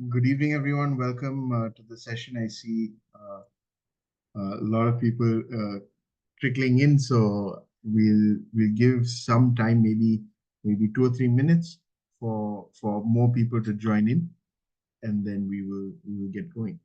Good evening, everyone. Welcome to the session. I see a lot of people trickling in, so we'll give some time, maybe 2 or 3 minutes for more people to join in, and then we will get going.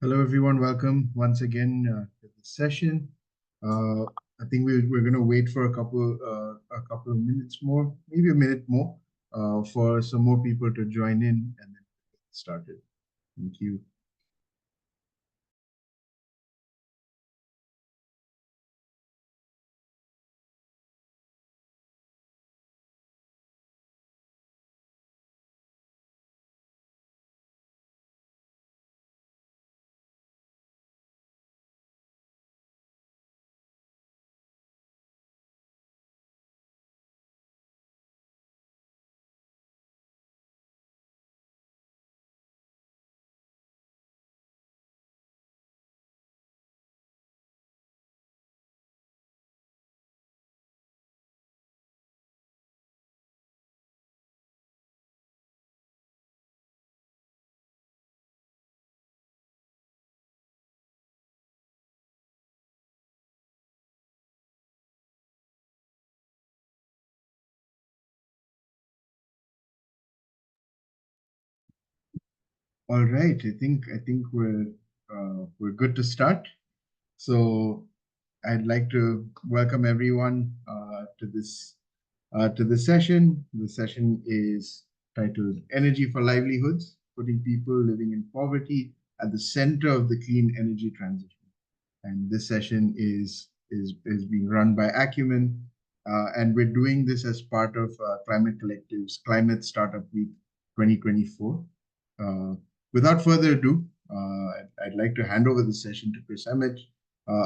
Hello, everyone. Welcome once again to the session. Uh, I think we're going to wait for a couple of minutes more, maybe a minute more, for some more people to join in, and then get started. Thank you. All right, I think we're good to start. So I'd like to welcome everyone to this session. The session is titled "Energy for Livelihoods: Putting People Living in Poverty at the Center of the Clean Energy Transition." And this session is being run by Acumen, and we're doing this as part of Climate Collective's Climate Startup Week 2024. Uh, Without further ado, I'd like to hand over the session to Chris Emmett,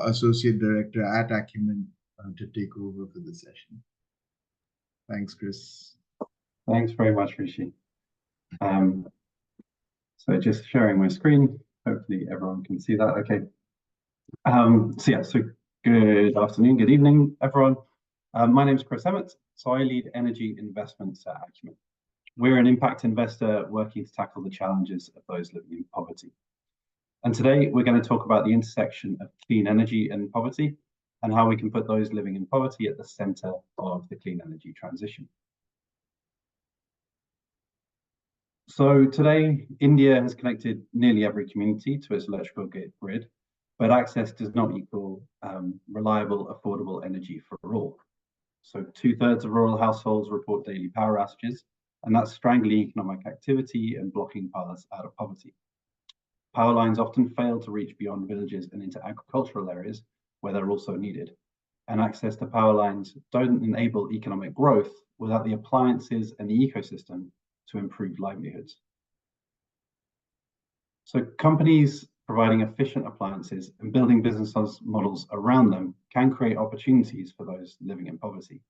Associate Director at Acumen, to take over for the session. Thanks, Chris. Thanks very much, Rishi. So just sharing my screen. Hopefully everyone can see that okay. So good afternoon, good evening, everyone. My name is Chris Emmett. So I lead energy investments at Acumen. We're an impact investor working to tackle the challenges of those living in poverty. And today we're going to talk about the intersection of clean energy and poverty and how we can put those living in poverty at the center of the clean energy transition. So today, India has connected nearly every community to its electrical grid, but access does not equal reliable, affordable energy for all. So 2/3 of rural households report daily power outages, and that's strangling economic activity and blocking paths out of poverty. Power lines often fail to reach beyond villages and into agricultural areas where they're also needed. And access to power lines don't enable economic growth without the appliances and the ecosystem to improve livelihoods. So companies providing efficient appliances and building business models around them can create opportunities for those living in poverty.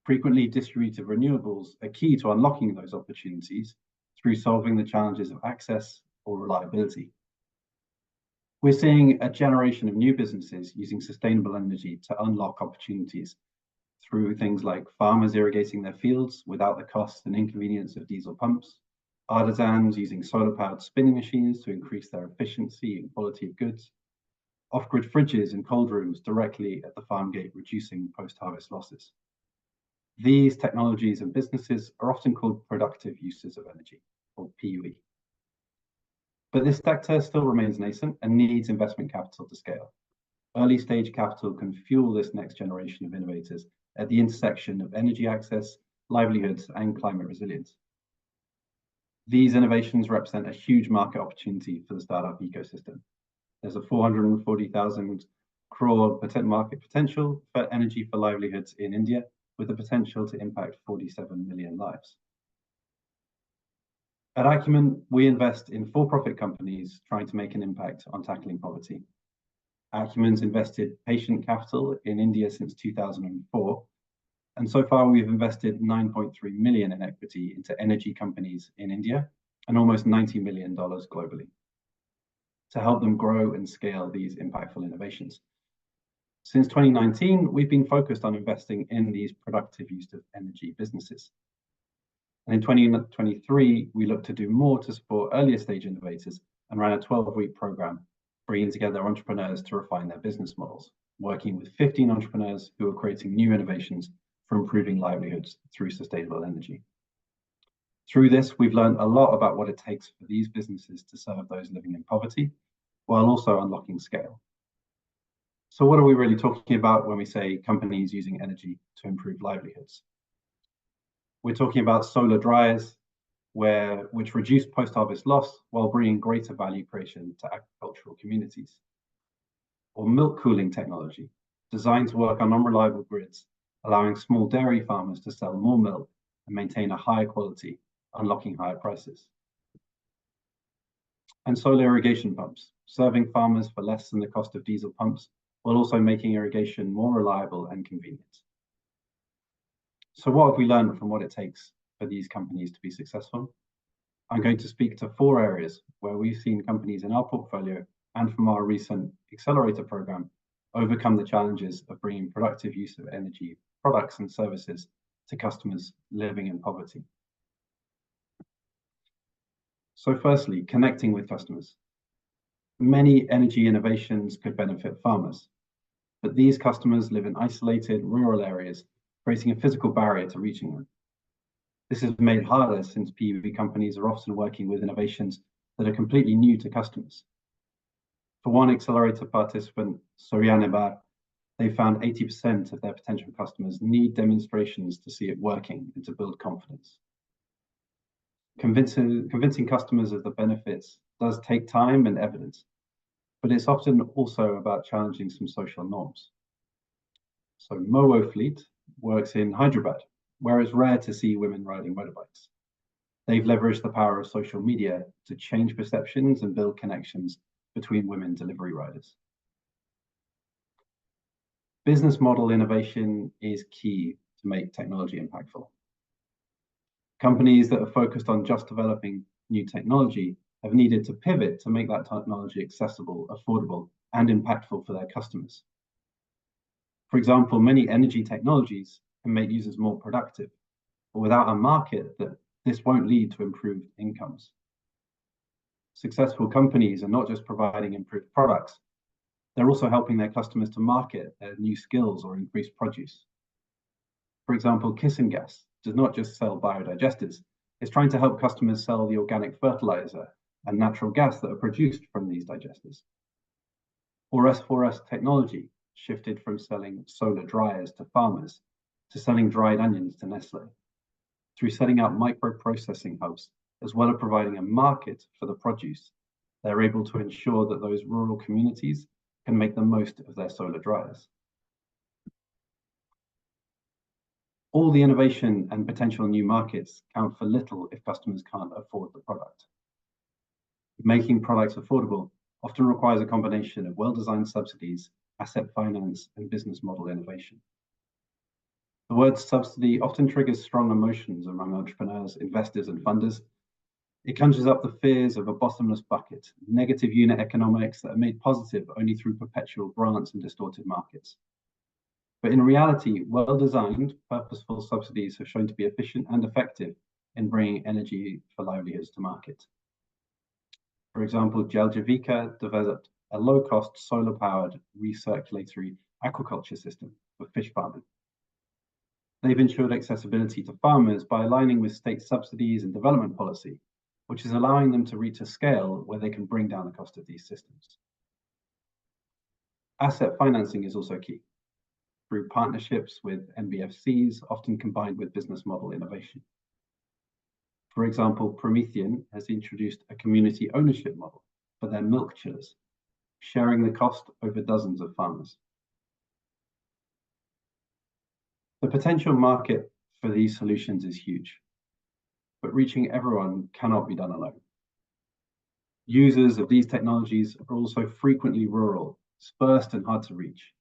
Frequently distributed renewables are key to unlocking those opportunities through solving the challenges of access or reliability. We're seeing a generation of new businesses using sustainable energy to unlock opportunities through things like farmers irrigating their fields without the cost and inconvenience of diesel pumps, artisans using solar-powered spinning machines to increase their efficiency and quality of goods, off-grid fridges and cold rooms directly at the farm gate, reducing post-harvest losses. These technologies and businesses are often called productive uses of energy, or PUE. But this sector still remains nascent and needs investment capital to scale. Early stage capital can fuel this next generation of innovators at the intersection of energy access, livelihoods, and climate resilience. These innovations represent a huge market opportunity for the startup ecosystem. There's a 440,000 crore market potential for energy for livelihoods in India, with the potential to impact 47 million lives. At Acumen, we invest in for-profit companies trying to make an impact on tackling poverty. Acumen's invested patient capital in India since 2004, and so far we've invested 9.3 million in equity into energy companies in India and almost $90 million globally to help them grow and scale these impactful innovations. Since 2019, we've been focused on investing in these productive use of energy businesses. And in 2023, we looked to do more to support earlier stage innovators and ran a 12-week program, bringing together entrepreneurs to refine their business models, working with 15 entrepreneurs who are creating new innovations for improving livelihoods through sustainable energy. Through this, we've learned a lot about what it takes for these businesses to serve those living in poverty, while also unlocking scale. So what are we really talking about when we say companies using energy to improve livelihoods? We're talking about solar dryers, which reduce post-harvest loss while bringing greater value creation to agricultural communities. Or milk cooling technology, designed to work on unreliable grids, allowing small dairy farmers to sell more milk and maintain a higher quality, unlocking higher prices. And solar irrigation pumps, serving farmers for less than the cost of diesel pumps, while also making irrigation more reliable and convenient. So what have we learned from what it takes for these companies to be successful? I'm going to speak to 4 areas where we've seen companies in our portfolio and from our recent accelerator program overcome the challenges of bringing productive use of energy products and services to customers living in poverty. So firstly, connecting with customers. Many energy innovations could benefit farmers, but these customers live in isolated rural areas, creating a physical barrier to reaching them. This is made harder since PUE companies are often working with innovations that are completely new to customers. For one accelerator participant, Soryanebar, they found 80% of their potential customers need demonstrations to see it working and to build confidence. Convincing customers of the benefits does take time and evidence, but it's often also about challenging some social norms. So Mowo Fleet works in Hyderabad, where it's rare to see women riding motorbikes. They've leveraged the power of social media to change perceptions and build connections between women delivery riders. Business model innovation is key to make technology impactful. Companies that are focused on just developing new technology have needed to pivot to make that technology accessible, affordable, and impactful for their customers. For example, many energy technologies can make users more productive, but without a market, this won't lead to improved incomes. Successful companies are not just providing improved products, they're also helping their customers to market their new skills or increase produce. For example, Gas does not just sell biodigesters, it's trying to help customers sell the organic fertilizer and natural gas that are produced from these digesters. Or S4S Technology shifted from selling solar dryers to farmers to selling dried onions to Nestle, through setting up micro-processing hubs, as well as providing a market for the produce. they're able to ensure that those rural communities can make the most of their solar dryers. All the innovation and potential new markets count for little if customers can't afford the product. Making products affordable often requires a combination of well-designed subsidies, asset finance, and business model innovation. The word subsidy often triggers strong emotions among entrepreneurs, investors, and funders. It conjures up the fears of a bottomless bucket, negative unit economics that are made positive only through perpetual grants and distorted markets. But in reality, well-designed, purposeful subsidies have shown to be efficient and effective in bringing energy for livelihoods to market. For example, Jeljica developed a low-cost solar-powered recirculatory aquaculture system for fish farming. They've ensured accessibility to farmers by aligning with state subsidies and development policy, which is allowing them to reach a scale where they can bring down the cost of these systems. Asset financing is also key, through partnerships with NBFCs, often combined with business model innovation. For example, Promethean has introduced a community ownership model for their milk chillers, sharing the cost over dozens of farmers. The potential market for these solutions is huge, but reaching everyone cannot be done alone. Users of these technologies are also frequently rural, dispersed, and hard to reach.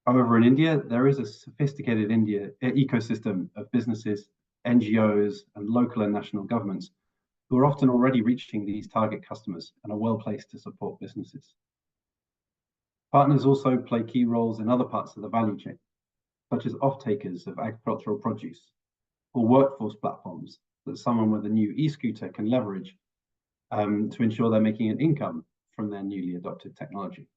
However, in India, there is a sophisticated ecosystem of businesses, NGOs, and local and national governments who are often already reaching these target customers and are well placed to support businesses. Partners also play key roles in other parts of the value chain, such as off-takers of agricultural produce or workforce platforms that someone with a new e-scooter can leverage to ensure they're making an income from their newly adopted technology.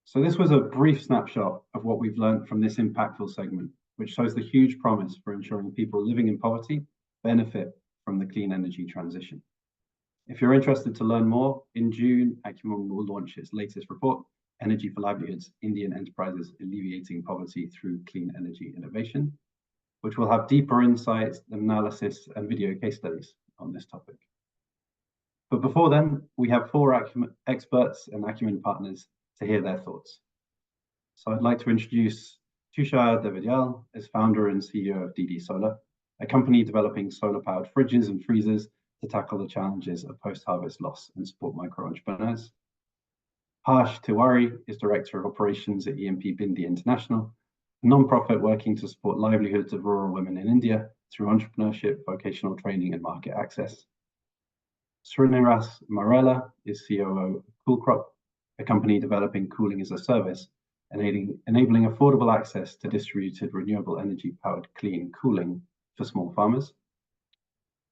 So this was a brief snapshot of what we've learned from this impactful segment, which shows the huge promise for ensuring people living in poverty benefit from the clean energy transition. If you're interested to learn more, in June, Acumen will launch its latest report, Energy for Livelihoods, Indian Enterprises Alleviating Poverty Through Clean Energy Innovation, which will have deeper insights, analysis, and video case studies on this topic. But before then, we have 4 experts and Acumen partners to hear their thoughts. So I'd like to introduce Tushar Devidyal as founder and CEO of DD Solar, a company developing solar-powered fridges and freezers to tackle the challenges of post-harvest loss and support micro-entrepreneurs. Harsh Tiwari is Director of Operations at EMP Bindi International, a non-profit working to support livelihoods of rural women in India through entrepreneurship, vocational training, and market access. Srinivasan Marella is COO of Coolcrop, a company developing cooling as a service, enabling affordable access to distributed renewable energy-powered clean cooling for small farmers.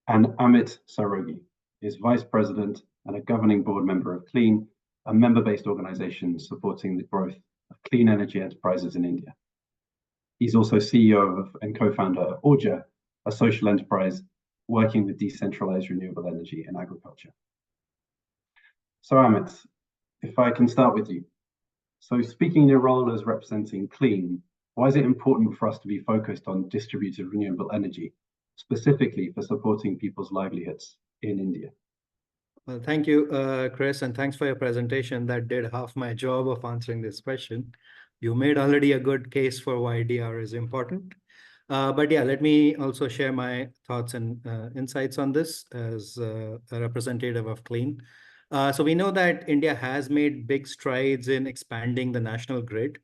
And Amit Sarogi is Vice President and a governing board member of Clean, a member-based organization supporting the growth of clean energy enterprises in India. He's also CEO of and co-founder of Orja, a social enterprise working with decentralized renewable energy in agriculture. So Amit, if I can start with you. So speaking in your role as representing Clean, why is it important for us to be focused on distributed renewable energy, specifically for supporting people's livelihoods in India? Well, thank you, Chris, and thanks for your presentation. That did half my job of answering this question. You made already a good case for why DR is important. But yeah, let me also share my thoughts and insights on this as a representative of Clean. So we know that India has made big strides in expanding the national grid.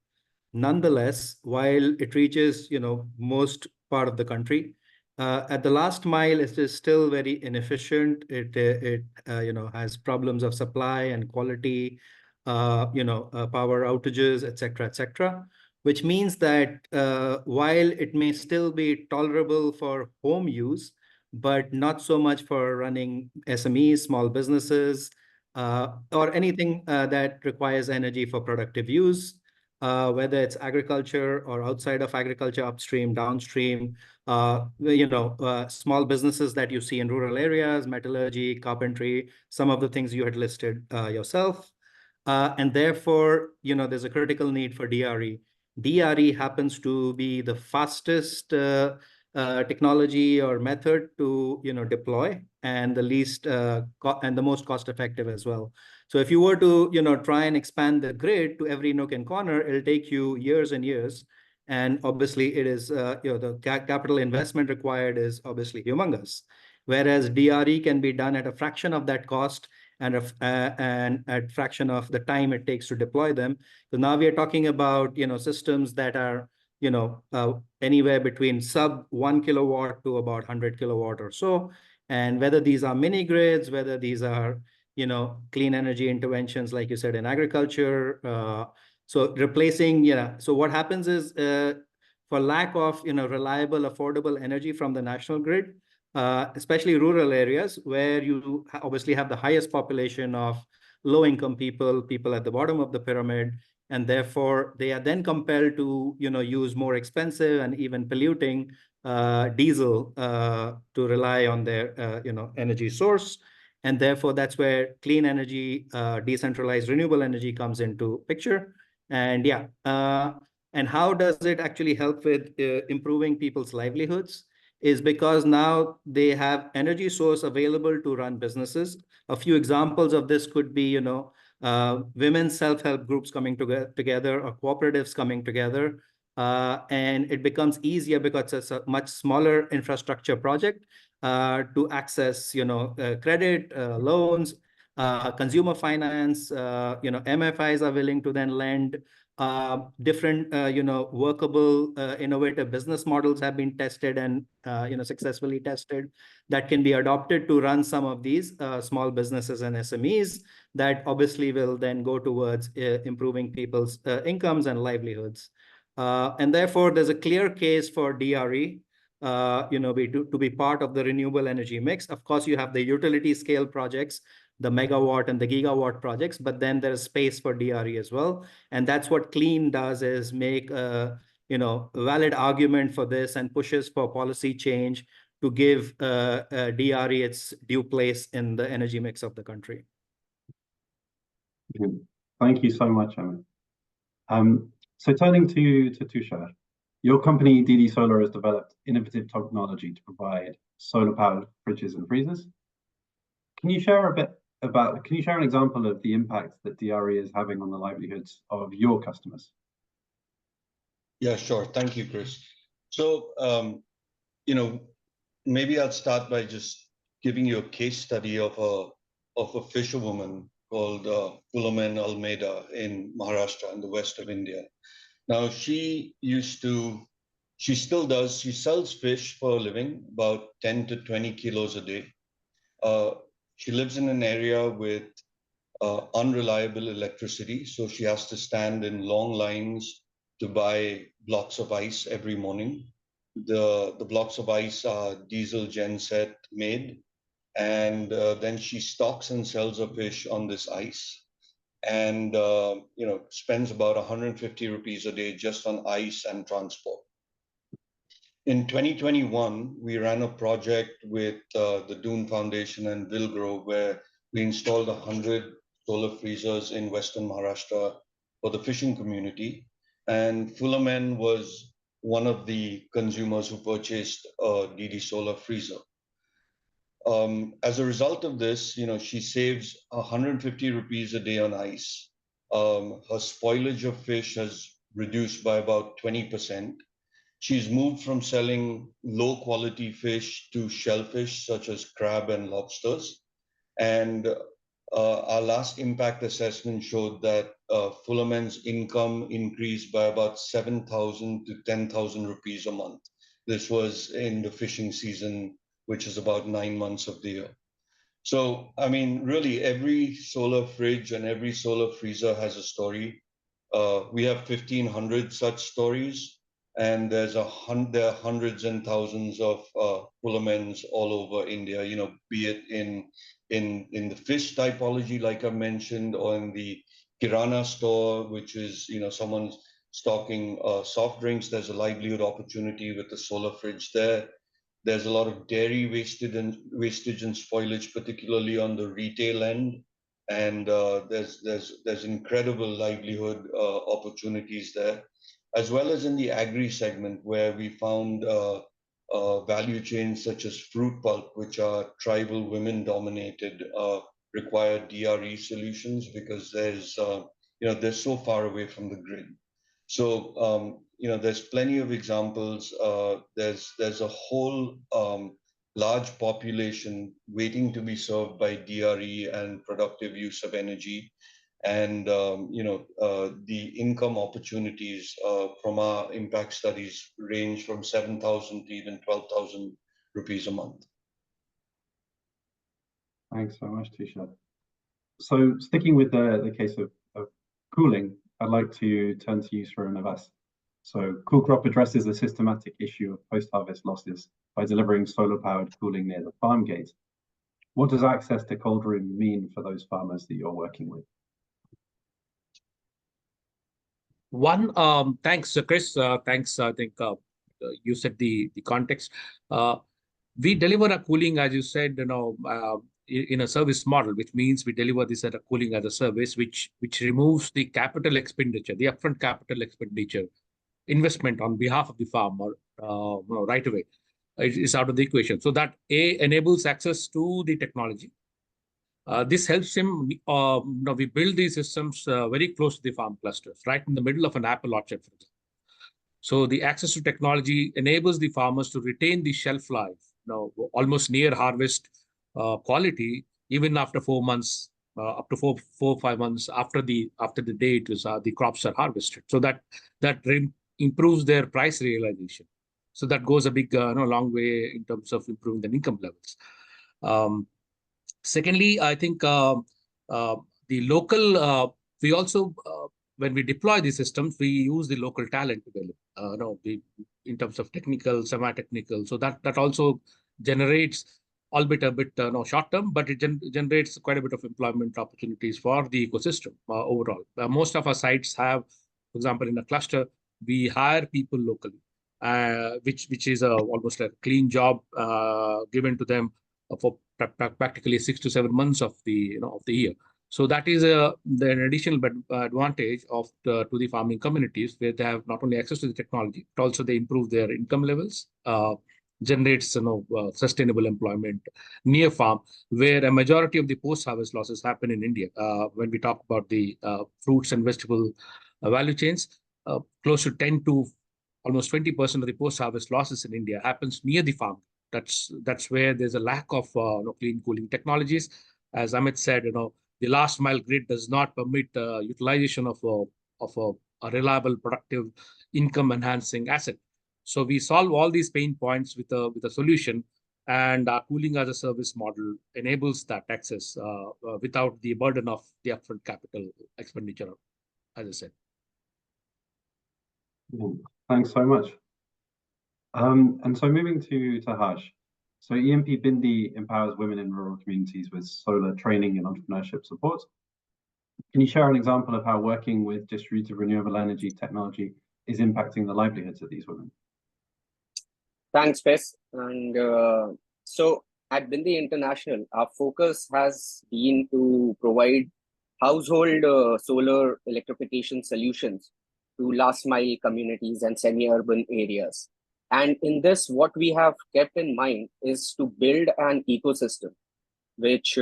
Nonetheless, while it reaches, most part of the country, at the last mile, it is still very inefficient. It has problems of supply and quality, power outages, etc., which means that while it may still be tolerable for home use, but not so much for running SMEs, small businesses, or anything that requires energy for productive use, whether it's agriculture or outside of agriculture, upstream, downstream, small businesses that you see in rural areas, metallurgy, carpentry, some of the things you had listed yourself. And therefore, there's a critical need for DRE. DRE happens to be the fastest technology or method to deploy, and the least and the most cost effective as well. So if you were to try and expand the grid to every nook and corner, it'll take you years and years, and obviously it is the capital investment required is obviously humongous, whereas DRE can be done at a fraction of that cost and at fraction of the time it takes to deploy them. So now we are talking about systems that are anywhere between sub 1 kilowatt to about 100 kilowatt or so. And whether these are mini grids, whether these are clean energy interventions, like you said, in agriculture. So replacing, so what happens is for lack of reliable, affordable energy from the national grid, especially rural areas where you obviously have the highest population of low-income people at the bottom of the pyramid, and therefore they are then compelled to use more expensive and even polluting diesel to rely on their energy source. And therefore that's where clean energy, decentralized renewable energy comes into picture. And and how does it actually help with improving people's livelihoods? Is because now they have energy source available to run businesses. A few examples of this could be, women's self-help groups coming together, or cooperatives coming together. And it becomes easier because it's a much smaller infrastructure project to access, credit, loans, consumer finance. MFIs are willing to then lend. Different, workable, innovative business models have been tested and, successfully tested, that can be adopted to run some of these small businesses and SMEs that obviously will then go towards improving people's incomes and livelihoods. And therefore, there's a clear case for DRE, to be part of the renewable energy mix. Of course, you have the utility scale projects, the megawatt and the gigawatt projects, but then there's space for DRE as well. And that's what Clean does, is make a valid argument for this and pushes for policy change to give DRE its due place in the energy mix of the country. Thank you so much, Amit. So turning to Tushar, your company DD Solar has developed innovative technology to provide solar-powered fridges and freezers. Can you share an example of the impact that DRE is having on the livelihoods of your customers? Yeah, sure. Thank you, Chris. So, maybe I'll start by just giving you a case study of a fisherwoman called Acumen Almeida in Maharashtra in the west of India. Now, she still does, she sells fish for a living, about 10 to 20 kilos a day. She lives in an area with unreliable electricity, so she has to stand in long lines to buy blocks of ice every morning. The blocks of ice are diesel genset made, and then she stocks and sells her fish on this ice, and spends about 150 rupees a day just on ice and transport. In 2021, we ran a project with the Dune Foundation and Vilgrove, where we installed 100 solar freezers in Western Maharashtra for the fishing community. And Fulamen was one of the consumers who purchased a DD Solar freezer. As a result of this, she saves 150 rupees a day on ice. Her spoilage of fish has reduced by about 20%. She's moved from selling low quality fish to shellfish such as crab and lobsters. And our last impact assessment showed that Fulamen's income increased by about 7,000 to 10,000 rupees a month. This was in the fishing season, which is about 9 months of the year. So, I mean, really every solar fridge and every solar freezer has a story. We have 1,500 such stories, and there are hundreds and thousands of Fulamens all over India, be it in the fish typology, like I mentioned, or in the Kirana store, which is, someone's stocking soft drinks. There's a livelihood opportunity with the solar fridge there. There's a lot of dairy wastage and spoilage, particularly on the retail end. And there's incredible livelihood opportunities there, as well as in the agri segment, where we found value chains such as fruit pulp, which are tribal women dominated, require DRE solutions because they're so far away from the grid. So there's plenty of examples. There's a whole large population waiting to be served by DRE and productive use of energy. And the income opportunities from our impact studies range from 7,000 to even 12,000 rupees a month. Thanks so much, Tushar. So sticking with the case of cooling, I'd like to turn to you, Sri Navas. So Cool Crop addresses the systematic issue of post-harvest losses by delivering solar-powered cooling near the farm gate. What does access to cold room mean for those farmers that you're working with? One, thanks, Chris. Thanks. I think you said the context. We deliver a cooling, as you said, in a service model, which means we deliver this at a cooling as a service, which removes the capital expenditure, the upfront capital expenditure, investment on behalf of the farmer right away. It's out of the equation. So that enables access to the technology. This helps him. We build these systems very close to the farm clusters, right in the middle of an apple orchard, for example. So the access to technology enables the farmers to retain the shelf life, almost near harvest quality, even after 4 months, up to four or 5 months after the day the crops are harvested. So that improves their price realization. So that goes a big, long way in terms of improving the income levels. Secondly, I think the local, we also, when we deploy these systems, we use the local talent available, in terms of technical, semi-technical. So that also generates, albeit a bit short term, but it generates quite a bit of employment opportunities for the ecosystem overall. Most of our sites have, for example, in a cluster, we hire people locally, which is almost like a clean job given to them for practically 6 to 7 months of the year. So that is an additional advantage to the farming communities, where they have not only access to the technology, but also they improve their income levels, generates sustainable employment near farm, where a majority of the post-harvest losses happen in India. When we talk about the fruits and vegetable value chains, close to 10 to almost 20% of the post-harvest losses in India happens near the farm. That's where there's a lack of clean cooling technologies. As Amit said, the last mile grid does not permit utilization of a reliable, productive, income-enhancing asset. So we solve all these pain points with a solution, and our cooling as a service model enables that access without the burden of the upfront capital expenditure, as I said. Thanks so much. And so moving to Haj. So EMP Bindi empowers women in rural communities with solar training and entrepreneurship support. Can you share an example of how working with distributed renewable energy technology is impacting the livelihoods of these women? Thanks, Chris. And so at Bindi International, our focus has been to provide household solar electrification solutions to last mile communities and semi-urban areas. And in this, what we have kept in mind is to build an ecosystem, which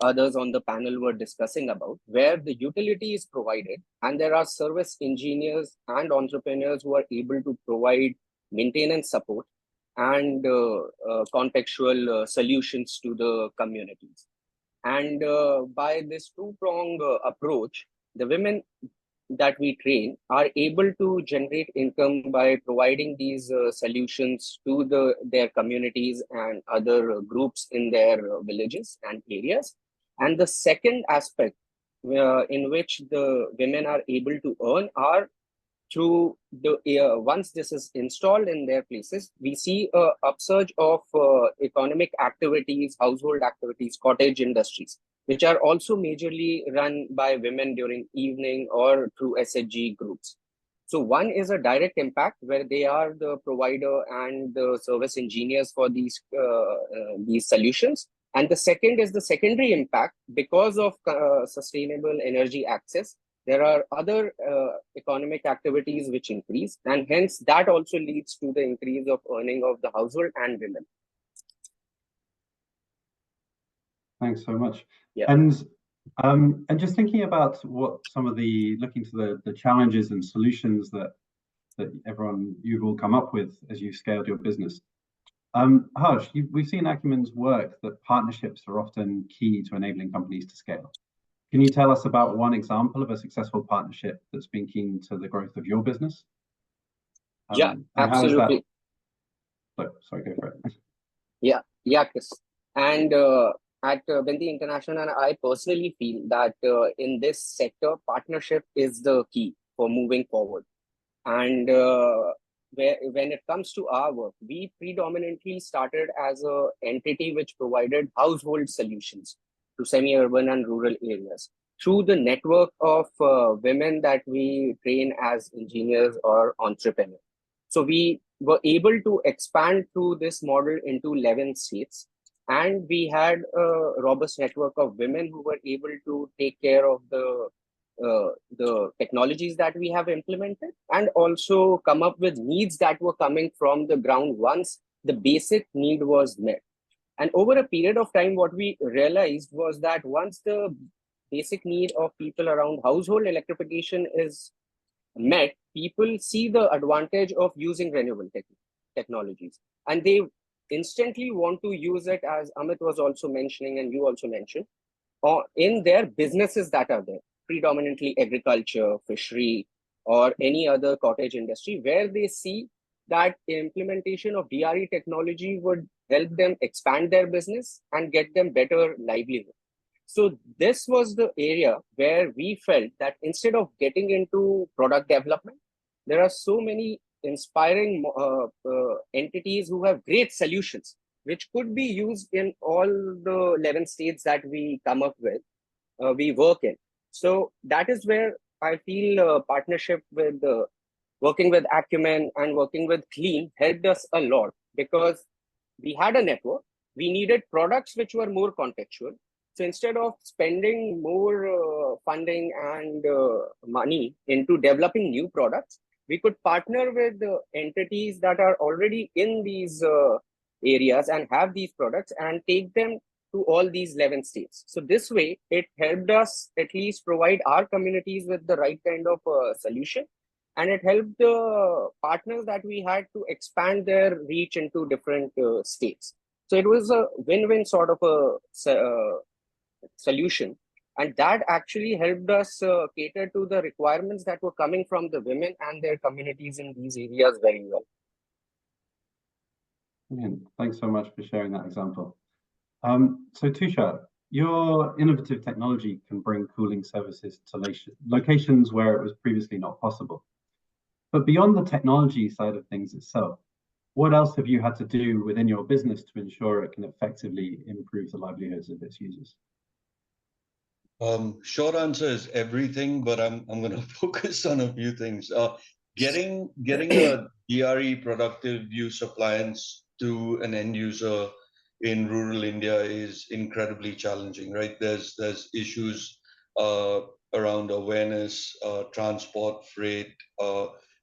others on the panel were discussing about, where the utility is provided and there are service engineers and entrepreneurs who are able to provide maintenance support and contextual solutions to the communities. And by this two-pronged approach, the women that we train are able to generate income by providing these solutions to their communities and other groups in their villages and areas. And the second aspect in which the women are able to earn are through once this is installed in their places, we see an upsurge of economic activities, household activities, cottage industries, which are also majorly run by women during evening or through SHG groups. So one is a direct impact where they are the provider and the service engineers for these solutions. And the second is the secondary impact because of sustainable energy access. there are other economic activities which increase, and hence that also leads to the increase of earning of the household and women. Thanks so much. Yeah. And just thinking about what some of looking to the challenges and solutions that you've all come up with as you've scaled your business. Harsh, we've seen Acumen's work that partnerships are often key to enabling companies to scale. Can you tell us about one example of a successful partnership that's been key to the growth of your business? Yeah, absolutely. Sorry, go for it. Yeah, Chris. And at Bindi International, I personally feel that in this sector, partnership is the key for moving forward. And when it comes to our work, we predominantly started as an entity which provided household solutions to semi-urban and rural areas through the network of women that we train as engineers or entrepreneurs. So we were able to expand through this model into 11 states. And we had a robust network of women who were able to take care of the technologies that we have implemented, and also come up with needs that were coming from the ground once the basic need was met. And over a period of time, what we realized was that once the basic need of people around household electrification is met, people see the advantage of using renewable technologies, and they instantly want to use it, as Amit was also mentioning and you also mentioned, in their businesses that are there, predominantly agriculture, fishery, or any other cottage industry, where they see that implementation of DRE technology would help them expand their business and get them better livelihood. So this was the area where we felt that instead of getting into product development, there are so many inspiring entities who have great solutions, which could be used in all the 11 states that we come up with, we work in. So that is where I feel partnership with working with Acumen and working with Clean helped us a lot, because we had a network. We needed products which were more contextual. So instead of spending more funding and money into developing new products, we could partner with entities that are already in these areas and have these products and take them to all these 11 states. So this way, it helped us at least provide our communities with the right kind of solution. And it helped the partners that we had to expand their reach into different states. So it was a win-win sort of a solution. And that actually helped us cater to the requirements that were coming from the women and their communities in these areas very well. Brilliant. Thanks so much for sharing that example. So Tushar, your innovative technology can bring cooling services to locations where it was previously not possible. But beyond the technology side of things itself, what else have you had to do within your business to ensure it can effectively improve the livelihoods of its users? Short answer is everything, but I'm going to focus on a few things. Getting a DRE productive use appliance to an end user in rural India is incredibly challenging, right? There's issues around awareness, transport, freight,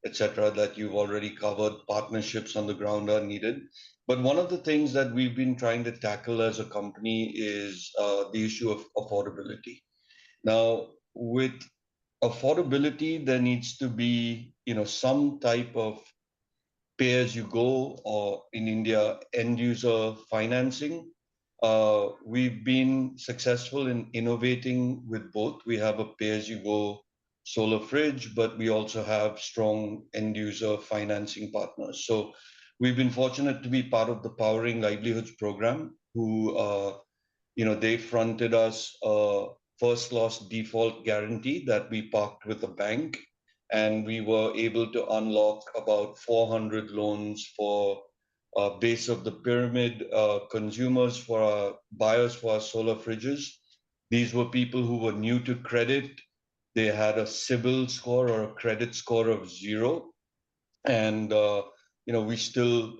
etc., that you've already covered. Partnerships on the ground are needed. But one of the things that we've been trying to tackle as a company is the issue of affordability. Now, with affordability, there needs to be, some type of pay-as-you-go, or in India, end-user financing. We've been successful in innovating with both. We have a pay-as-you-go solar fridge, but we also have strong end-user financing partners. So we've been fortunate to be part of the Powering Livelihoods program, who, they fronted us a first loss default guarantee that we parked with a bank. And we were able to unlock about 400 loans for base of the pyramid consumers, for our buyers for our solar fridges. These were people who were new to credit. They had a CIBIL score or a credit score of 0. And, we still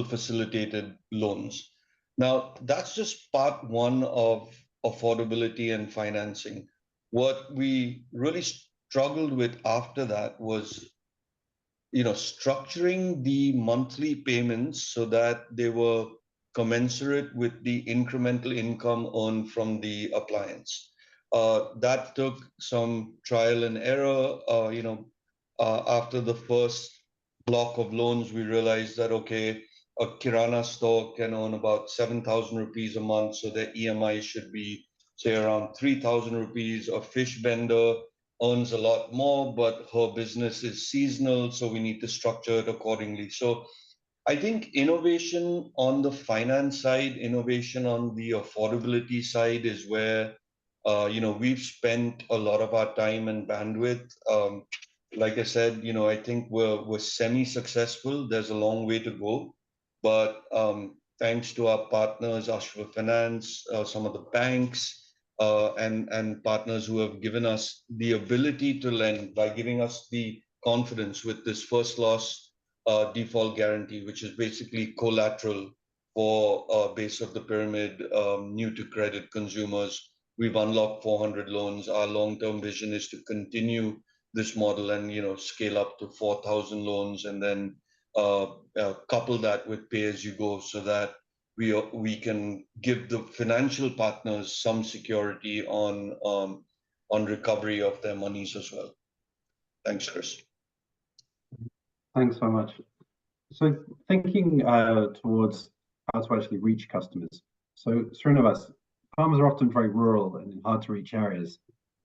facilitated loans. Now, that's just part one of affordability and financing. What we really struggled with after that was, structuring the monthly payments so that they were commensurate with the incremental income earned from the appliance. That took some trial and error. After the first block of loans, we realized that, okay, a Kirana store can earn about 7,000 rupees a month, so their EMI should be, say, around 3,000 rupees. A fish vendor earns a lot more, but her business is seasonal, so we need to structure it accordingly. So I think innovation on the finance side, innovation on the affordability side is where we've spent a lot of our time and bandwidth. Like I said, I think we're semi-successful. There's a long way to go, but thanks to our partners, Ashwa Finance, some of the banks, and partners who have given us the ability to lend by giving us the confidence with this first loss default guarantee, which is basically collateral for base of the pyramid, new to credit consumers. We've unlocked 400 loans. Our long-term vision is to continue this model and scale up to 4,000 loans, and then couple that with pay-as-you-go, so that we can give the financial partners some security on recovery of their monies as well. Thanks, Chris. Thanks so much. So thinking towards how to actually reach customers. So Srinivas, farmers are often very rural and in hard to reach areas.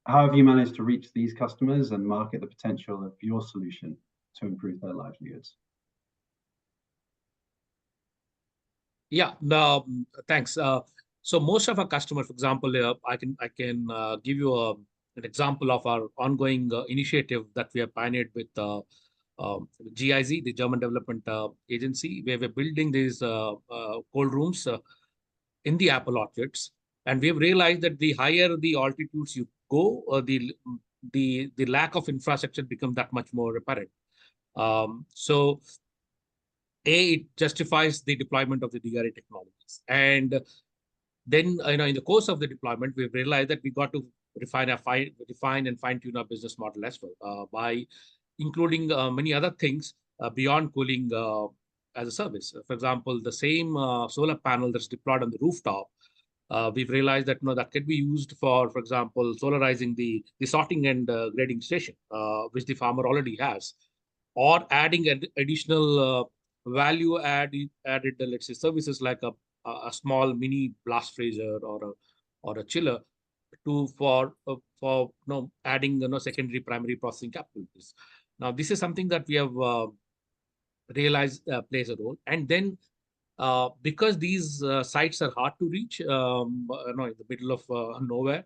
How have you managed to reach these customers and market the potential of your solution to improve their livelihoods? Yeah, no, thanks. So most of our customers, for example, I can give you an example of our ongoing initiative that we have pioneered with GIZ, the German Development Agency, where we're building these cold rooms in the apple orchards. And we have realized that the higher the altitudes you go, the lack of infrastructure becomes that much more apparent. So it justifies the deployment of the DRA technologies. And then, in the course of the deployment, we've realized that we got to refine and fine-tune our business model as well by including many other things beyond cooling as a service. For example, the same solar panel that's deployed on the rooftop, we've realized that that can be used for example, solarizing the sorting and grading station, which the farmer already has, or adding an additional value added, let's say, services like a small mini blast freezer or a chiller for adding secondary primary processing capabilities. Now, this is something that we have realized plays a role. And then because these sites are hard to reach, in the middle of nowhere,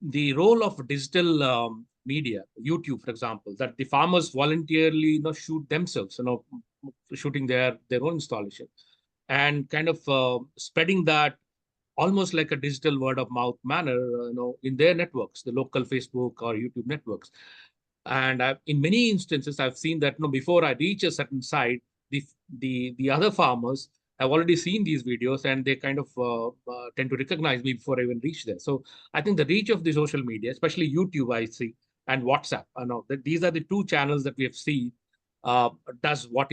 the role of digital media, YouTube, for example, that the farmers voluntarily shoot themselves, shooting their own installation, and kind of spreading that almost like a digital word of mouth manner, in their networks, the local Facebook or YouTube networks. And in many instances, I've seen that before I reach a certain site, the other farmers have already seen these videos, and they kind of tend to recognize me before I even reach there. So I think the reach of the social media, especially YouTube, I see, and WhatsApp, I know that these are the two channels that we have seen does what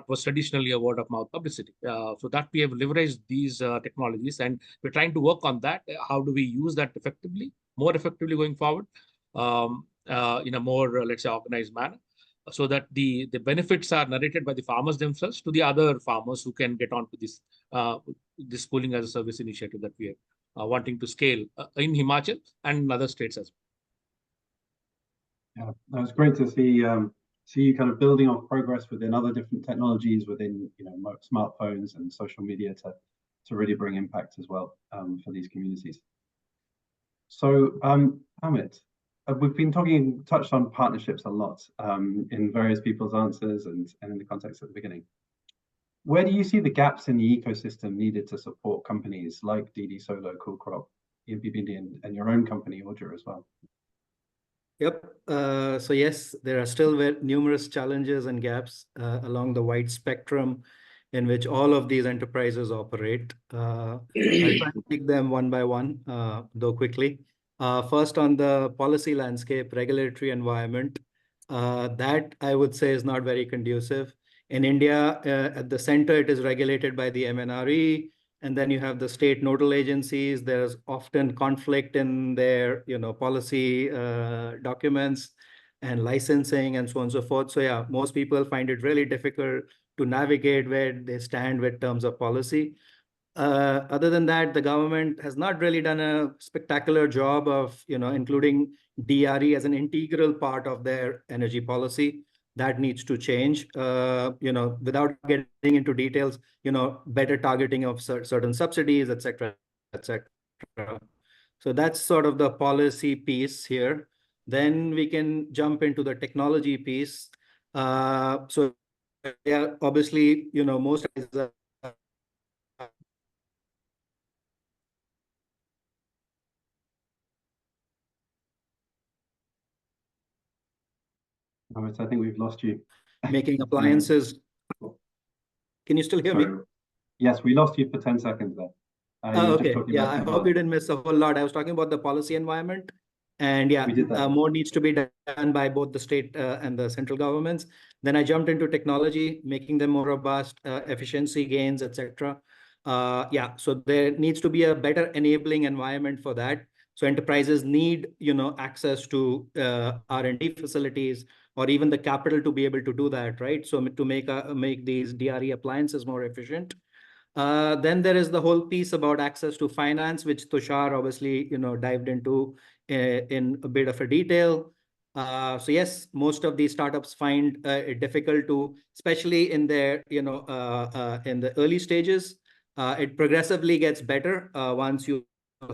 was traditionally a word of mouth publicity. So that we have leveraged these technologies, and we're trying to work on that. How do we use that more effectively going forward, in a more, let's say, organized manner, so that the benefits are narrated by the farmers themselves to the other farmers who can get onto this schooling as a service initiative that we are wanting to scale in Himachal and in other states as well. Yeah, it's great to see you kind of building on progress within other different technologies within smartphones and social media to really bring impact as well for these communities. So Amit, we've been touched on partnerships a lot in various people's answers and in the context at the beginning. Where do you see the gaps in the ecosystem needed to support companies like DD Solo, Cool Crop, EMPBD, and your own company, Order, as well? Yep. So yes, there are still numerous challenges and gaps along the wide spectrum in which all of these enterprises operate. I'll try to take them one by one, though quickly. First, on the policy landscape, regulatory environment, that I would say is not very conducive. In India, at the center, it is regulated by the MNRE, and then you have the state nodal agencies. There's often conflict in their, policy documents and licensing and so on and so forth. So yeah, most people find it really difficult to navigate where they stand with terms of policy. Other than that, the government has not really done a spectacular job of, including DRE as an integral part of their energy policy. That needs to change, without getting into details, better targeting of certain subsidies, et cetera, et cetera. So that's sort of the policy piece here. Then we can jump into the technology piece. So yeah, obviously, most Amit, I think we've lost you. making appliances. Can you still hear me? Sorry. Yes, we lost you for 10 seconds there. You were just Okay. talking Yeah, about I hope technology. you didn't miss a whole lot. I was talking about the policy environment. And yeah, We did that. more needs to be done by both the state and the central governments. Then I jumped into technology, making them more robust, efficiency gains, etc. Yeah, so there needs to be a better enabling environment for that. So enterprises need, access to R&D facilities or even the capital to be able to do that, right? So to make these DRE appliances more efficient. Then there is the whole piece about access to finance, which Tushar obviously, dived into in a bit of a detail. So yes, most of these startups find it difficult to, especially in their, in the early stages. It progressively gets better once you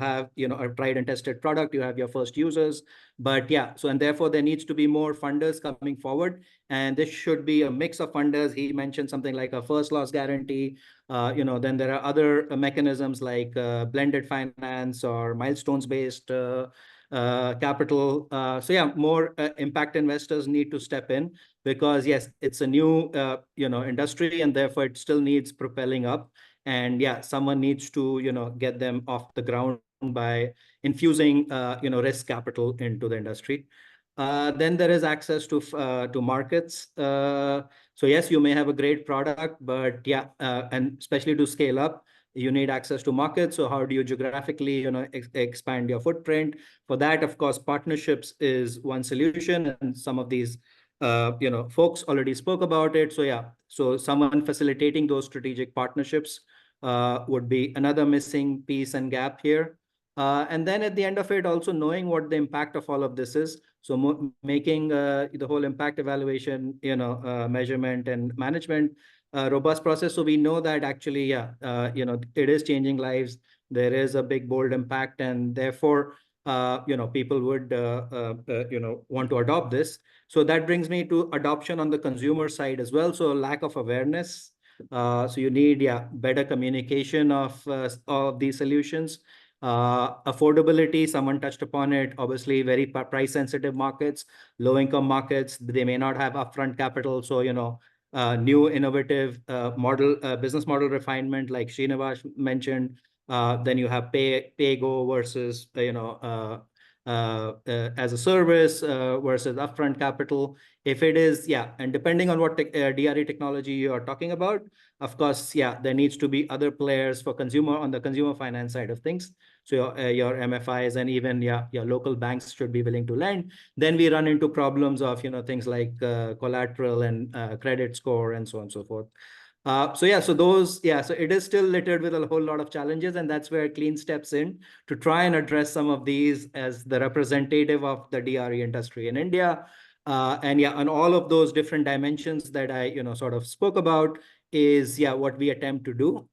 have, a tried and tested product, you have your first users. But yeah, so and therefore there needs to be more funders coming forward. And this should be a mix of funders. He mentioned something like a first loss guarantee. Then there are other mechanisms like blended finance or milestones-based capital. So yeah, more impact investors need to step in because yes, it's a new industry and therefore it still needs propelling up. And yeah, someone needs to get them off the ground by infusing risk capital into the industry. Then there is access to markets. So yes, you may have a great product, but yeah, and especially to scale up, you need access to markets. So how do you geographically, expand your footprint? For that, of course, partnerships is one solution, and some of these, folks already spoke about it. So yeah, so someone facilitating those strategic partnerships would be another missing piece and gap here. And then at the end of it, also knowing what the impact of all of this is. So making the whole impact evaluation, measurement and management robust process. So we know that actually, yeah, it is changing lives. There is a big, bold impact, and therefore, people would, want to adopt this. So that brings me to adoption on the consumer side as well. So lack of awareness. So you need, yeah, better communication of these solutions. Affordability, someone touched upon it, obviously very price sensitive markets, low income markets, they may not have upfront capital. So, new innovative business model refinement, like Srinivas mentioned. Then you have pay go versus, as a service versus upfront capital. If it is, yeah, and depending on what DRE technology you are talking about, of course, yeah, there needs to be other players for consumer on the consumer finance side of things. So your MFIs and even your local banks should be willing to lend. Then we run into problems of things like collateral and credit score and so on and so forth. So it is still littered with a whole lot of challenges, and that's where Clean steps in to try and address some of these as the representative of the DRE industry in India. And yeah, on all of those different dimensions that I sort of spoke about is what we attempt to do.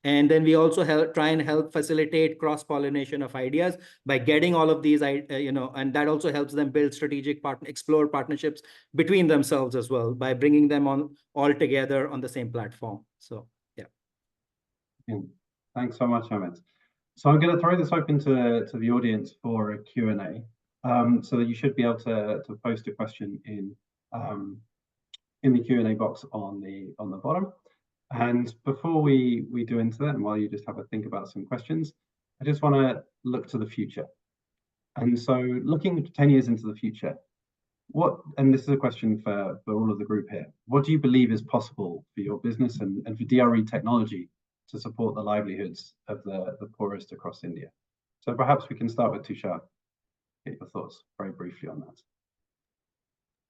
And then we also try and help facilitate cross-pollination of ideas by getting all of these, and that also helps them build explore partnerships between themselves as well by bringing them on all together on the same platform. So, yeah. Thanks so much, Amit. So I'm going to throw this open to the audience for a Q&A, so that you should be able to post a question in the Q&A box on the bottom. And before we do into that, and while you just have a think about some questions, I just want to look to the future. And so looking 10 years into the future, and this is a question for all of the group here, what do you believe is possible for your business and for DRE technology to support the livelihoods of the poorest across India? So perhaps we can start with Tushar. Get your thoughts very briefly on that.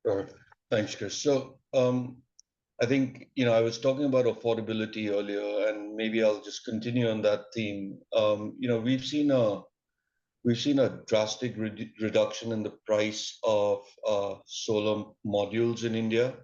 Sure. Thanks, Chris. So I think, I was talking about affordability earlier, and maybe I'll just continue on that theme. We've seen a drastic reduction in the price of solar modules in India.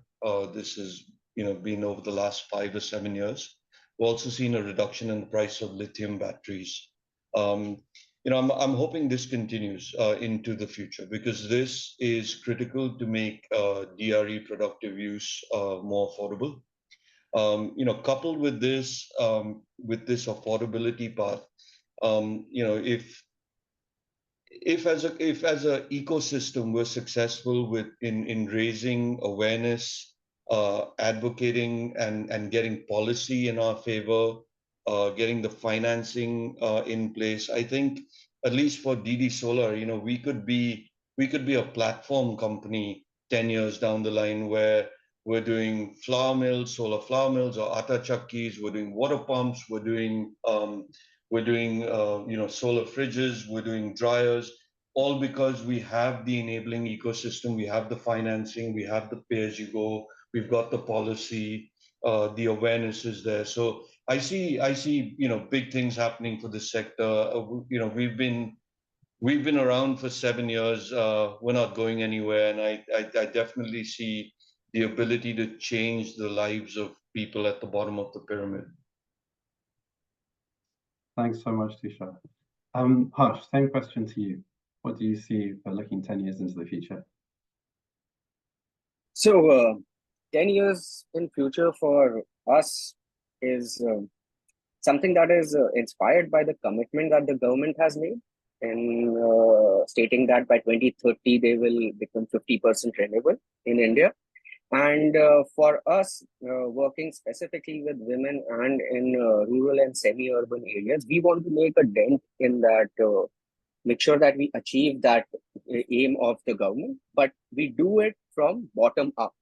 This has, been over the last 5 to 7 years. We've also seen a reduction in the price of lithium batteries. I'm hoping this continues into the future, because this is critical to make DRE productive use more affordable. Coupled with this affordability part, if as a ecosystem we're successful in raising awareness, advocating and getting policy in our favor, getting the financing in place, I think at least for DD Solar, we could be a platform company 10 years down the line, where we're doing solar flour mills or atta chakkis, we're doing water pumps, we're doing solar fridges, we're doing dryers, all because we have the enabling ecosystem, we have the financing, we have the pay-as-you-go, we've got the policy, the awareness is there. So I see, big things happening for this sector. We've been around for 7 years. We're not going anywhere, and I definitely see the ability to change the lives of people at the bottom of the pyramid. Thanks so much, Tushar. Harsh, same question to you. What do you see for looking 10 years into the future? So 10 years in future for us is something that is inspired by the commitment that the government has made in stating that by 2030 they will become 50% renewable in India. And for us, working specifically with women and in rural and semi-urban areas, we want to make a dent in that, make sure that we achieve that aim of the government, but we do it from bottom up.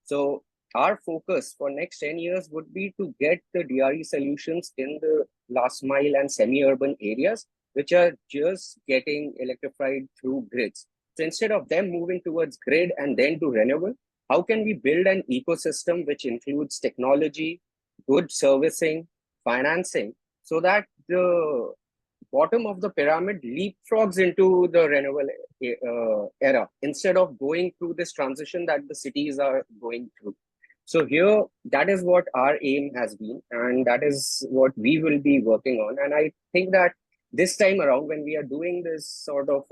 So our focus for next 10 years would be to get the DRE solutions in the last mile and semi-urban areas, which are just getting electrified through grids. So instead of them moving towards grid and then to renewable, how can we build an ecosystem which includes technology, good servicing, financing, so that the bottom of the pyramid leapfrogs into the renewable era, instead of going through this transition that the cities are going through? So here, that is what our aim has been, and that is what we will be working on. And I think that this time around, when we are doing this sort of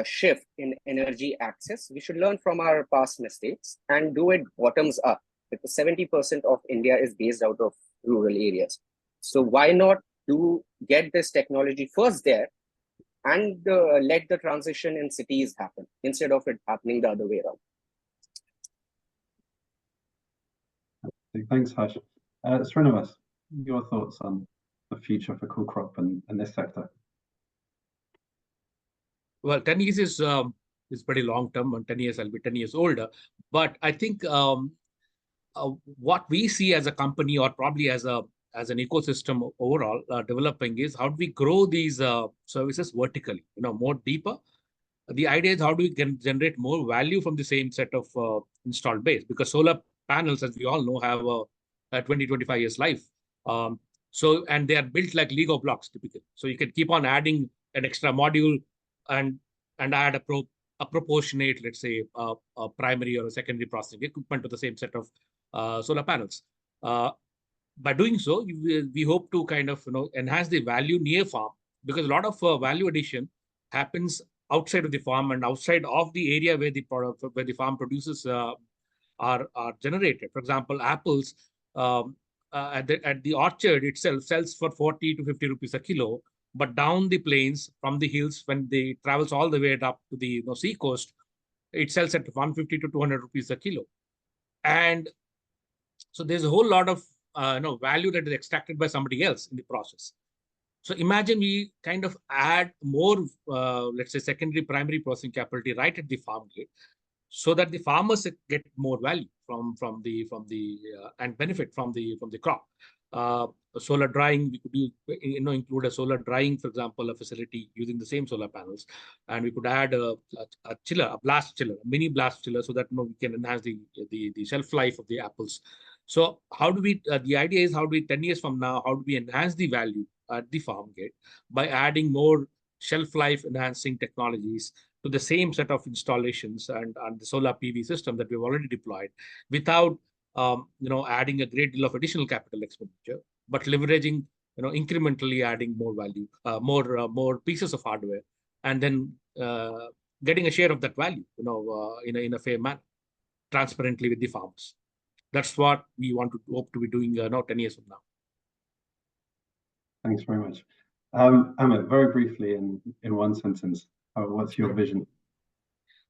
shift in energy access, we should learn from our past mistakes and do it bottoms up, because 70% of India is based out of rural areas. So why not get this technology first there and let the transition in cities happen instead of it happening the other way around? Thanks, Harsh. Srinivas, your thoughts on the future for Cool Crop and this sector? Well, 10 years is pretty long term, and 10 years I'll be 10 years older. But I think what we see as a company, or probably as an ecosystem overall developing, is how do we grow these services vertically, more deeper. The idea is how do we generate more value from the same set of installed base, because solar panels, as we all know, have a 20-25 years life. And they are built like Lego blocks typically. So you can keep on adding an extra module and add a proportionate, let's say, a primary or a secondary processing equipment to the same set of solar panels. By doing so, we hope to kind of enhance the value near farm, because a lot of value addition happens outside of the farm and outside of the area where the farm produces are generated. For example, apples at the orchard itself sells for 40 to 50 rupees a kilo. But down the plains from the hills, when they travels all the way up to the sea coast, it sells at 150 to 200 rupees a kilo. And so there's a whole lot of value that is extracted by somebody else in the process. So imagine we kind of add more, let's say, secondary, primary processing capability right at the farm gate, so that the farmers get more value from the and benefit from the crop. Solar drying, we could use, include a solar drying, for example, a facility using the same solar panels, and we could add a chiller, a blast chiller, a mini blast chiller, so that we can enhance the shelf life of the apples. So how do we? The idea is, how do we 10 years from now, how do we enhance the value at the farm gate by adding more shelf life enhancing technologies to the same set of installations and the solar PV system that we've already deployed, without adding a great deal of additional capital expenditure, but leveraging, incrementally adding more value, more pieces of hardware, and then getting a share of that value, in a fair manner, transparently with the farmers. That's what we hope to be doing 10 years from now. Thanks very much. Amit, very briefly in one sentence, what's your vision?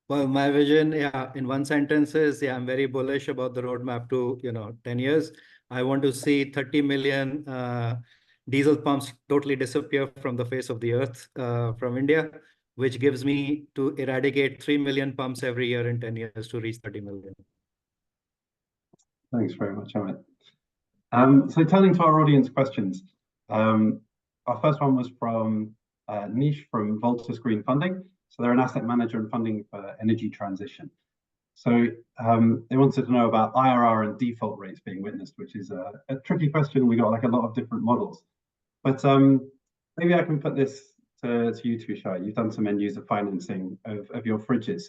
Well, my vision, in one sentence is, I'm very bullish about the roadmap to, 10 years. I want to see 30 million diesel pumps totally disappear from the face of the earth from India, which gives me to eradicate 3 million pumps every year in 10 years to reach 30 million. Thanks very much, Amit. So turning to our audience questions, our first one was from Nish from Voltus Green Funding. So they're an asset manager and funding for energy transition. So they wanted to know about IRR and default rates being witnessed, which is a tricky question. We got like a lot of different models, but maybe I can put this to you, Tushar. You've done some end user financing of your fridges.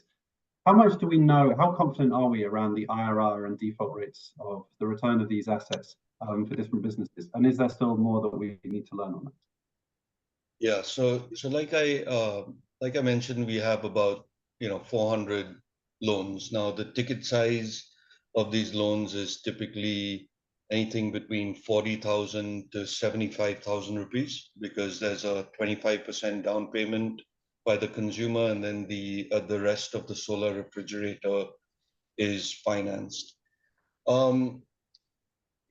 How much do we know? How confident are we around the IRR and default rates of the return of these assets for different businesses? And is there still more that we need to learn on that? Yeah, so like I mentioned, we have about 400 loans. Now the ticket size of these loans is typically anything between 40,000 to 75,000 rupees, because there's a 25% down payment by the consumer, and then the rest of the solar refrigerator is financed.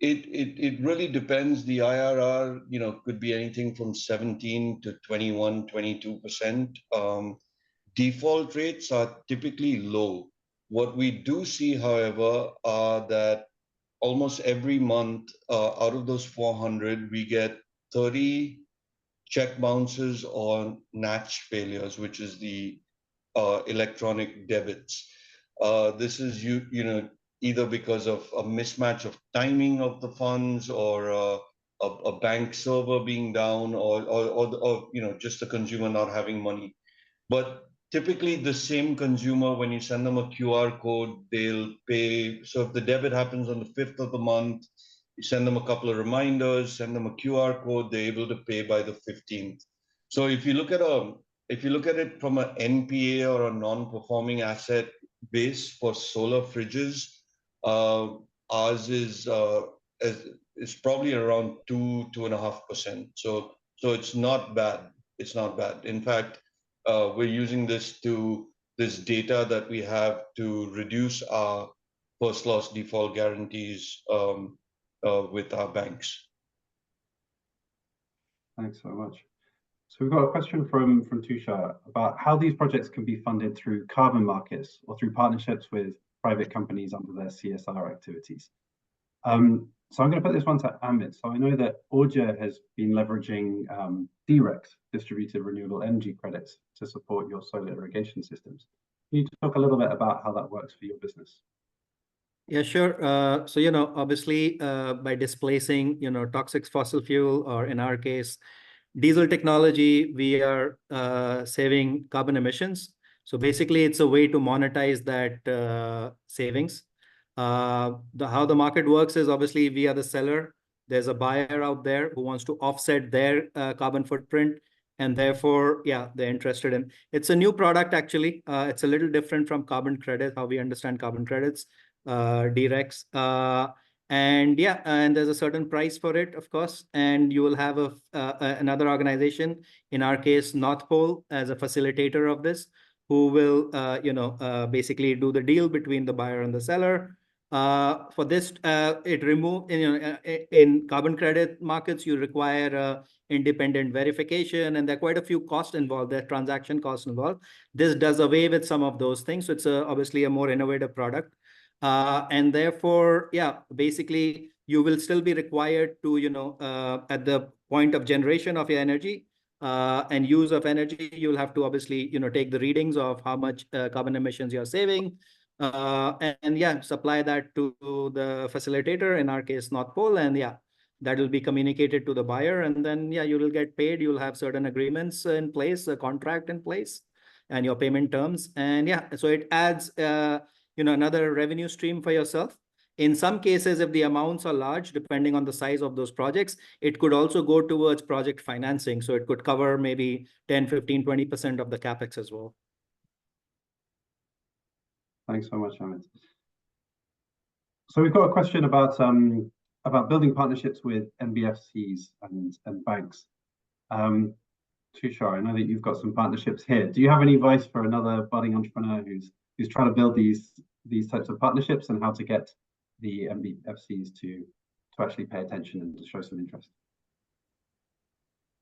It really depends. The IRR, could be anything from 17 to 21, 22%. Default rates are typically low. What we do see, however, are that almost every month, out of those 400, we get 30 check bounces or NACH failures, which is the electronic debits. This is either because of a mismatch of timing of the funds, or a bank server being down, or just the consumer not having money. But typically the same consumer, when you send them a QR code, they'll pay. So if the debit happens on the 5th of the month, you send them a couple of reminders, send them a QR code, they're able to pay by the 15th. So if you look at it from an NPA or a non-performing asset base for solar fridges, ours is probably around 2.5%. So it's not bad. It's not bad. In fact, we're using this data that we have to reduce our first loss default guarantees with our banks. Thanks so much. So we've got a question from Tushar about how these projects can be funded through carbon markets or through partnerships with private companies under their CSR activities. So I'm going to put this one to Amit. So I know that Orja has been leveraging DRECs, distributed renewable energy credits, to support your solar irrigation systems. Can you talk a little bit about how that works for your business? Yeah, sure. So, obviously, by displacing, toxic fossil fuel, or in our case, diesel technology, we are saving carbon emissions. So basically, it's a way to monetize that savings. How the market works is, obviously, we are the seller. There's a buyer out there who wants to offset their carbon footprint, and therefore, they're interested in. It's a new product, actually. It's a little different from carbon credit, how we understand carbon credits, DRECs. And there's a certain price for it, of course. And you will have another organization, in our case, North Pole, as a facilitator of this, who will, basically do the deal between the buyer and the seller. For this, in carbon credit markets, you require independent verification, and there are quite a few costs involved. There are transaction costs involved. This does away with some of those things. So it's obviously a more innovative product. And therefore, yeah, basically, you will still be required to, at the point of generation of your energy and use of energy, you'll have to obviously, take the readings of how much carbon emissions you're saving. And yeah, supply that to the facilitator, in our case, North Pole. And yeah, that will be communicated to the buyer. And then, yeah, you will get paid. You'll have certain agreements in place, a contract in place, and your payment terms. And yeah, so it adds, another revenue stream for yourself. In some cases, if the amounts are large, depending on the size of those projects, it could also go towards project financing. So it could cover maybe 10, 15, 20% of the CapEx as well. Thanks so much, Amit. So we've got a question about building partnerships with NBFCs and banks. Tushar, I know that you've got some partnerships here. Do you have any advice for another budding entrepreneur who's trying to build these types of partnerships, and how to get the NBFCs to actually pay attention and to show some interest?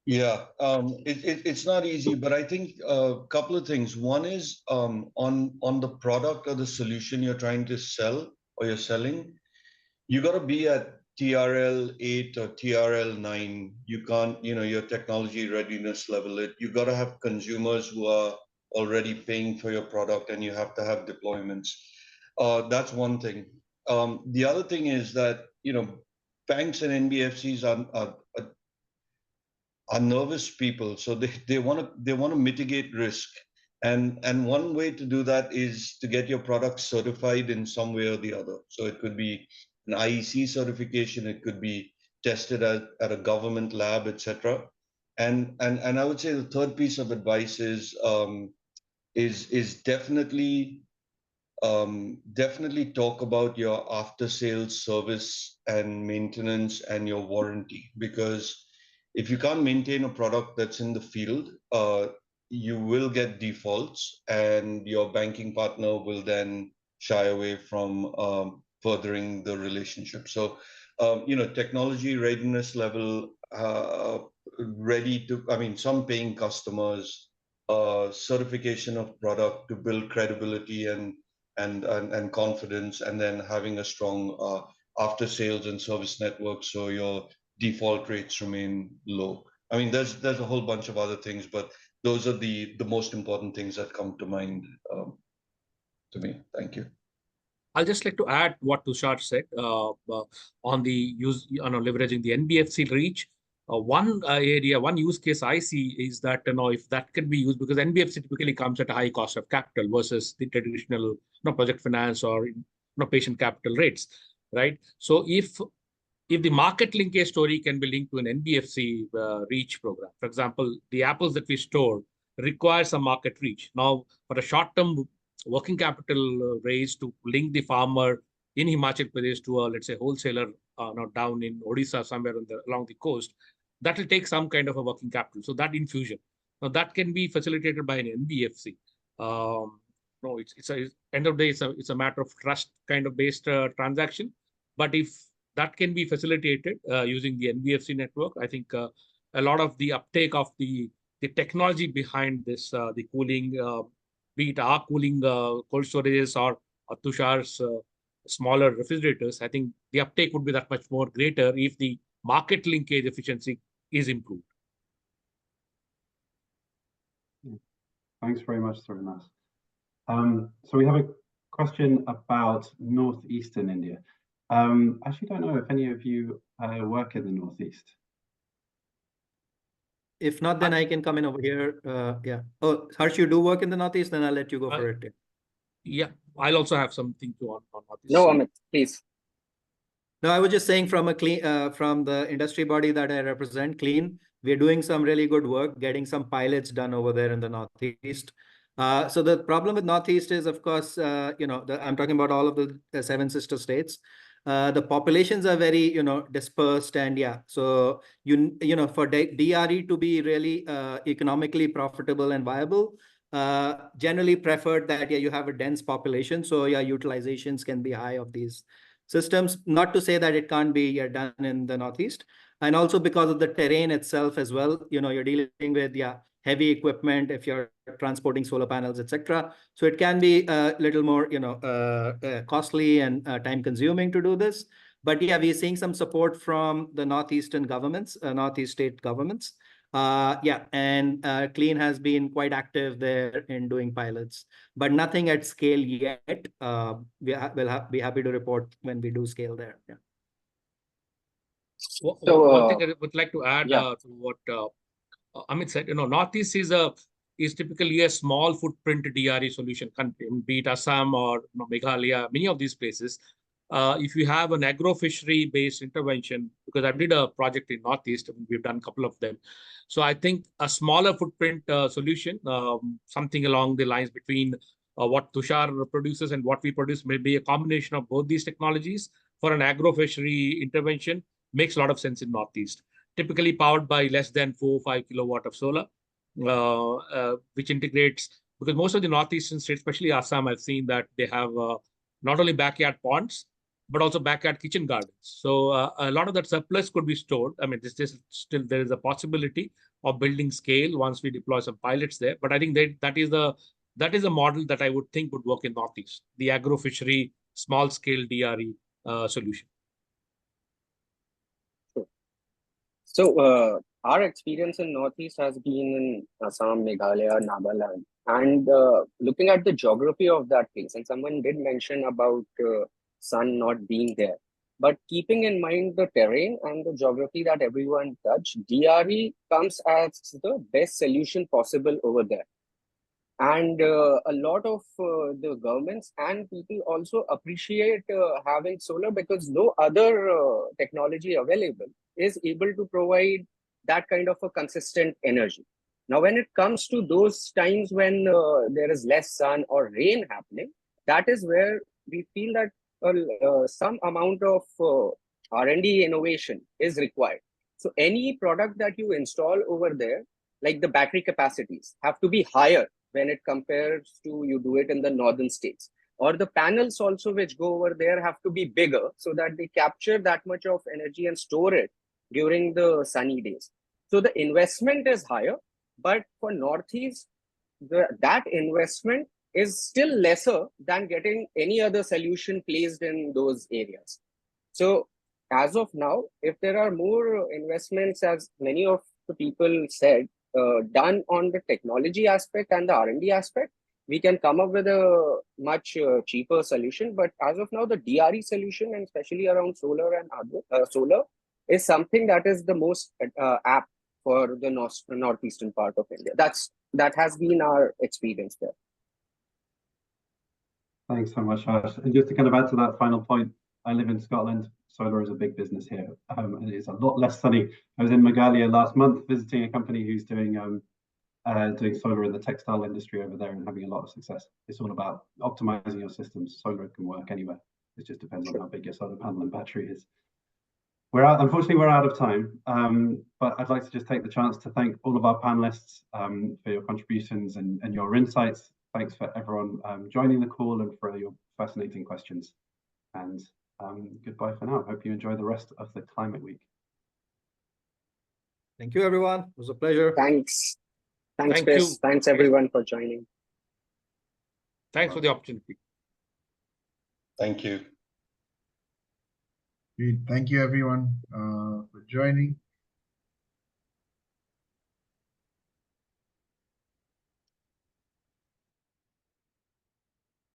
Yeah, it's not easy, but I think a couple of things. One is on the product or the solution you're trying to sell or you're selling, you got to be at TRL 8 or TRL 9. You can't, your technology readiness level. You got to have consumers who are already paying for your product, and you have to have deployments. That's one thing. The other thing is that, banks and NBFCs are nervous people, so they want to mitigate risk, and one way to do that is to get your product certified in some way or the other. So it could be an IEC certification, it could be tested at a government lab, etc. And I would say the third piece of advice is definitely talk about your after sales service and maintenance and your warranty, because if you can't maintain a product that's in the field, you will get defaults, and your banking partner will then shy away from furthering the relationship. So, technology readiness level, some paying customers, certification of product to build credibility and confidence, and then having a strong after sales and service network, so your default rates remain low. I mean, there's a whole bunch of other things, but those are the most important things that come to mind to me. Thank you. I'll just like to add what Tushar said on the leveraging the NBFC reach. One use case I see is that if that can be used, because NBFC typically comes at a high cost of capital versus the traditional project finance or patient capital rates, right? So if the market linkage story can be linked to an NBFC reach program, for example, the apples that we store require some market reach. Now, for a short-term working capital raise to link the farmer in Himachal Pradesh to let's say wholesaler down in Odisha somewhere along the coast, that will take some kind of a working capital. So that infusion, now that can be facilitated by an NBFC. End of the day, it's a matter of trust kind of based transaction. But if that can be facilitated using the NBFC network, I think a lot of the uptake of the technology behind this, the cooling, be it our cooling cold storages or Tushar's smaller refrigerators, I think the uptake would be that much more greater if the market linkage efficiency is improved. Thanks very much, Surinas. So we have a question about northeastern India. Actually, don't know if any of you work in the northeast. If not, then I can come in over here. Yeah. Oh, Harsh, you do work in the northeast, then I'll let you go for it. Yeah, I'll also have something to on northeast. No, Amit, please. No, I was just saying from the industry body that I represent, Clean, we're doing some really good work, getting some pilots done over there in the northeast. So the problem with northeast is, of course, I'm talking about all of the 7 sister states. The populations are very, dispersed, and yeah. So for DRE to be really economically profitable and viable, generally preferred that you have a dense population, so utilizations can be high of these systems. Not to say that it can't be done in the Northeast, and also because of the terrain itself as well. You're dealing with heavy equipment if you're transporting solar panels, etc. So it can be a little more costly and time consuming to do this. But we're seeing some support from the Northeastern governments, Northeast state governments. And Clean has been quite active there in doing pilots, but nothing at scale yet. We'll be happy to report when we do scale there. One thing I would like to add yeah. to what Amit said, Northeast is typically a small footprint DRE solution country, be it Assam or Meghalaya, many of these places. If you have an agrofishery based intervention, because I did a project in Northeast, we've done a couple of them. So I think a smaller footprint solution, something along the lines between what Tushar produces and what we produce, may be a combination of both these technologies for an agrofishery intervention, makes a lot of sense in Northeast. Typically powered by less than 4 or 5 kilowatt of solar, which integrates, because most of the Northeastern states, especially Assam, I've seen that they have not only backyard ponds, but also backyard kitchen gardens. So a lot of that surplus could be stored. I mean, still there is a possibility of building scale once we deploy some pilots there. But I think that is a model that I would think would work in Northeast, the agrofishery small scale DRE solution. So our experience in Northeast has been in Assam, Meghalaya, Nagaland, and looking at the geography of that place. And someone did mention about sun not being there, but keeping in mind the terrain and the geography that everyone touched, DRE comes as the best solution possible over there. And a lot of the governments and people also appreciate having solar, because no other technology available is able to provide that kind of a consistent energy. Now, when it comes to those times when there is less sun or rain happening, that is where we feel that some amount of R&D innovation is required. So any product that you install over there, like the battery capacities, have to be higher when it compares to you do it in the northern states. Or the panels also which go over there have to be bigger so that they capture that much of energy and store it during the sunny days. So the investment is higher, but for Northeast, that investment is still lesser than getting any other solution placed in those areas. So as of now, if there are more investments, as many of the people said, done on the technology aspect and the R&D aspect, we can come up with a much cheaper solution. But as of now, the DRE solution, and especially around solar and solar, is something that is the most apt for the northeastern part of India. That has been our experience there. Thanks so much, Harsh. And just to kind of add to that final point, I live in Scotland. Solar is a big business here, and it's a lot less sunny. I was in Meghalaya last month visiting a company who's doing solar in the textile industry over there and having a lot of success. It's all about optimizing your systems. Solar can work anywhere. It just depends on how big your solar panel and battery is. Unfortunately, we're out of time, but I'd like to just take the chance to thank all of our panelists for your contributions and your insights. Thanks for everyone joining the call and for your fascinating questions. And goodbye for now. Hope you enjoy the rest of the Climate Week. Thank you, everyone. It was a pleasure. Thanks. Thanks, Thank Chris. you. Thanks, everyone, for joining. Thanks for the opportunity. Thank you. Great. Thank you, everyone, for joining.